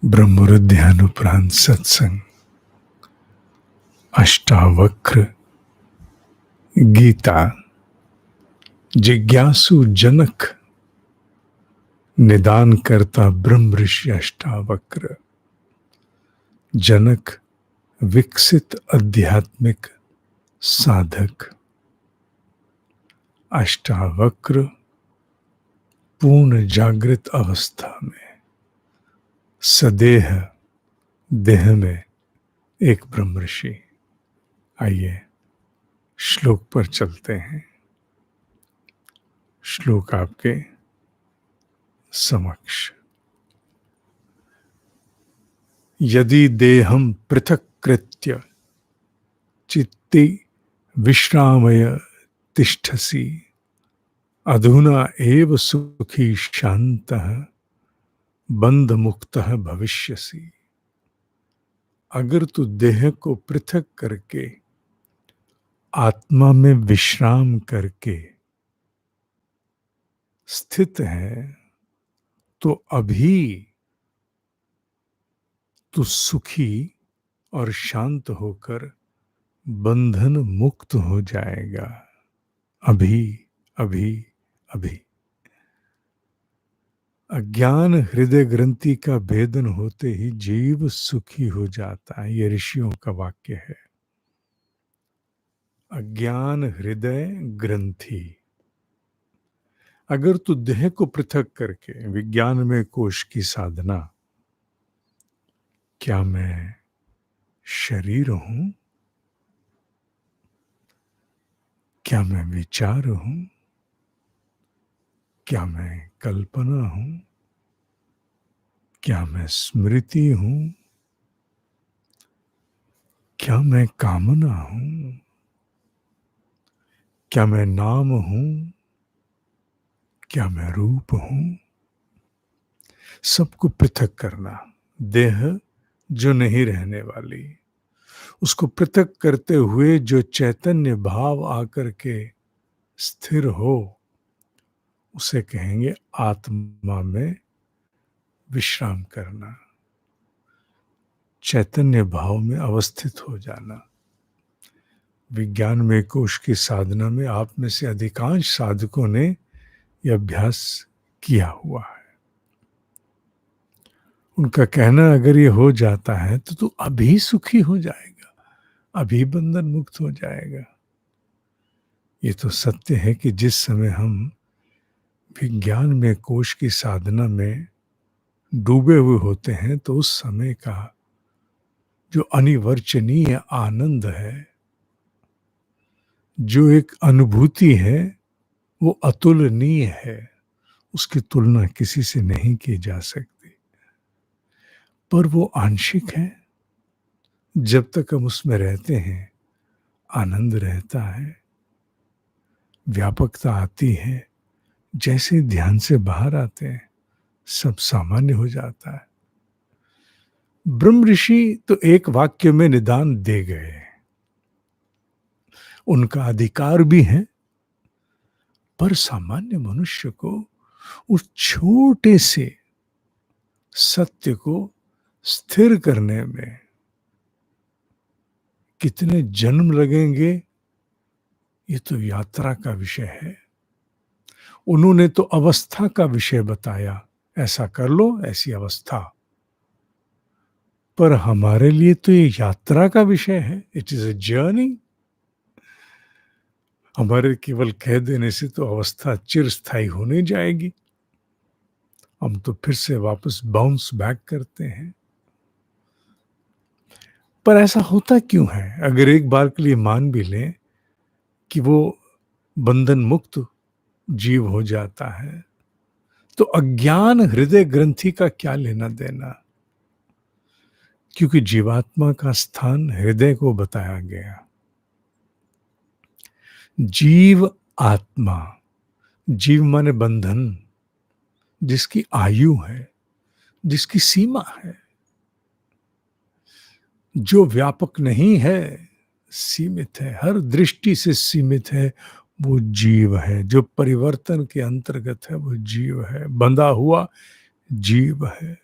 ब्रह्मरुद्र ध्यान उपरांत सत्संग, अष्टावक्र, गीता, जिज्ञासु जनक, निदान करता ब्रह्म ऋषि अष्टावक्र, जनक विकसित आध्यात्मिक साधक, अष्टावक्र पूर्ण जागृत अवस्था में सदेह देह में एक ब्रह्म ऋषि। आइए श्लोक पर चलते हैं। श्लोक आपके समक्ष। यदि देहं पृथक् कृत्य चित्ति विश्रामय तिष्ठसि अधुना एव सुखी शान्तः बंध मुक्तः भविष्यसि। अगर तू देह को पृथक करके आत्मा में विश्राम करके स्थित है तो अभी तू सुखी और शांत होकर बंधन मुक्त हो जाएगा। अभी अभी अभी। अज्ञान हृदय ग्रंथि का भेदन होते ही जीव सुखी हो जाता है। ये ऋषियों का वाक्य है। अज्ञान हृदय ग्रंथि। अगर तू देह को पृथक करके विज्ञान में कोश की साधना, क्या मैं शरीर हूं, क्या मैं विचार हूं, क्या मैं कल्पना हूं, क्या मैं स्मृति हूं, क्या मैं कामना हूं, क्या मैं नाम हूं, क्या मैं रूप हूं। सबको पृथक करना। देह जो नहीं रहने वाली, उसको पृथक करते हुए जो चैतन्य भाव आकर के स्थिर हो, उसे कहेंगे आत्मा में विश्राम करना, चैतन्य भाव में अवस्थित हो जाना। विज्ञान में कोश की साधना में आप में से अधिकांश साधकों ने यह अभ्यास किया हुआ है। उनका कहना अगर ये हो जाता है तो तू अभी सुखी हो जाएगा, अभी बंधन मुक्त हो जाएगा। ये तो सत्य है कि जिस समय हम विज्ञान में कोश की साधना में डूबे हुए होते हैं तो उस समय का जो अनिवर्चनीय आनंद है, जो एक अनुभूति है, वो अतुलनीय है। उसकी तुलना किसी से नहीं की जा सकती। पर वो आंशिक है। जब तक हम उसमें रहते हैं आनंद रहता है, व्यापकता आती है। जैसे ध्यान से बाहर आते हैं सब सामान्य हो जाता है। ब्रह्म ऋषि तो एक वाक्य में निदान दे गए। उनका अधिकार भी है, पर सामान्य मनुष्य को उस छोटे से सत्य को स्थिर करने में कितने जन्म लगेंगे, ये तो यात्रा का विषय है। उन्होंने तो अवस्था का विषय बताया, ऐसा कर लो, ऐसी अवस्था। पर हमारे लिए तो ये यात्रा का विषय है। It is a journey. हमारे केवल कह देने से तो अवस्था चिरस्थायी होने जाएगी। हम तो फिर से वापस बाउंस बैक करते हैं। पर ऐसा होता क्यों है? अगर एक बार के लिए मान भी लें कि वो बंधन मुक्त जीव हो जाता है, तो अज्ञान हृदय ग्रंथि का क्या लेना देना? क्योंकि जीवात्मा का स्थान हृदय को बताया गया। जीव आत्मा, जीव माने बंधन, जिसकी आयु है, जिसकी सीमा है, जो व्यापक नहीं है, सीमित है, हर दृष्टि से सीमित है, वो जीव है। जो परिवर्तन के अंतर्गत है वो जीव है, बंधा हुआ जीव है।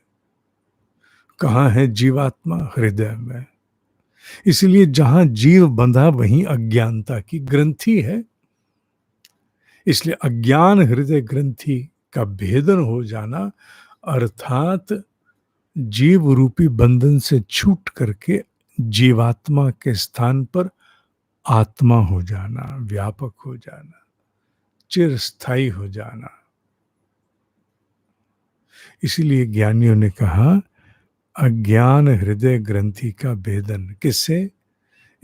कहाँ है जीवात्मा? हृदय में। इसलिए जहां जीव बंधा वहीं अज्ञानता की ग्रंथि है। इसलिए अज्ञान हृदय ग्रंथि का भेदन हो जाना अर्थात जीव रूपी बंधन से छूट करके जीवात्मा के स्थान पर आत्मा हो जाना, व्यापक हो जाना, चिरस्थायी हो जाना। इसीलिए ज्ञानियों ने कहा अज्ञान हृदय ग्रंथि का भेदन किससे?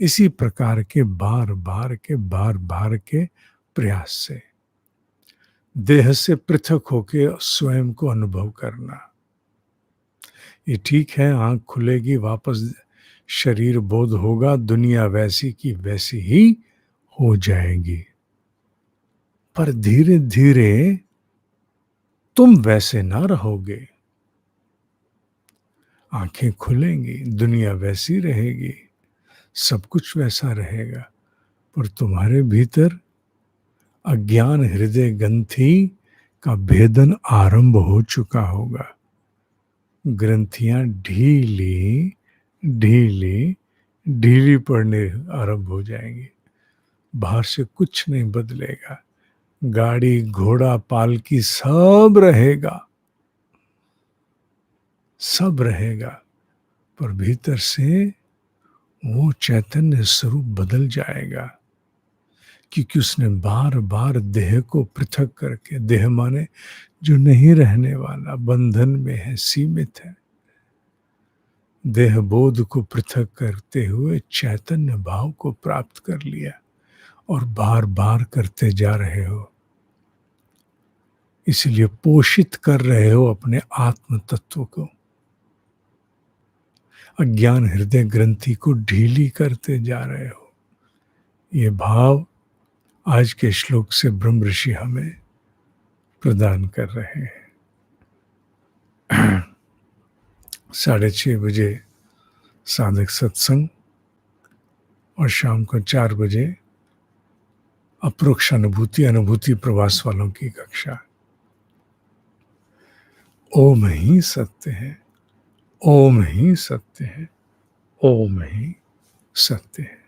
इसी प्रकार के बार बार के प्रयास से, देह से पृथक होके स्वयं को अनुभव करना। ये ठीक है, आंख खुलेगी, वापस शरीर बोध होगा, दुनिया वैसी की वैसी ही हो जाएगी, पर धीरे धीरे तुम वैसे ना रहोगे। आंखें खुलेंगी, दुनिया वैसी रहेगी, सब कुछ वैसा रहेगा, पर तुम्हारे भीतर अज्ञान हृदय ग्रंथि का भेदन आरंभ हो चुका होगा। ग्रंथियां ढीली ढीली ढीली पड़ने आरंभ हो जाएंगी। बाहर से कुछ नहीं बदलेगा, गाड़ी घोड़ा पालकी सब रहेगा, सब रहेगा, पर भीतर से वो चैतन्य स्वरूप बदल जाएगा, क्योंकि उसने बार बार देह को पृथक करके, देह माने जो नहीं रहने वाला, बंधन में है, सीमित है, देह बोध को पृथक करते हुए चैतन्य भाव को प्राप्त कर लिया और बार बार करते जा रहे हो। इसलिए पोषित कर रहे हो अपने आत्म तत्व को, अज्ञान हृदय ग्रंथि को ढीली करते जा रहे हो। ये भाव आज के श्लोक से ब्रह्म ऋषि हमें प्रदान कर रहे हैं। 6:30 बजे साधक सत्संग और शाम को 4 बजे अप्रोक्ष अनुभूति प्रवास वालों की कक्षा। ओम ही सत्य है, ओम ही सत्य है, ओम ही सत्य है।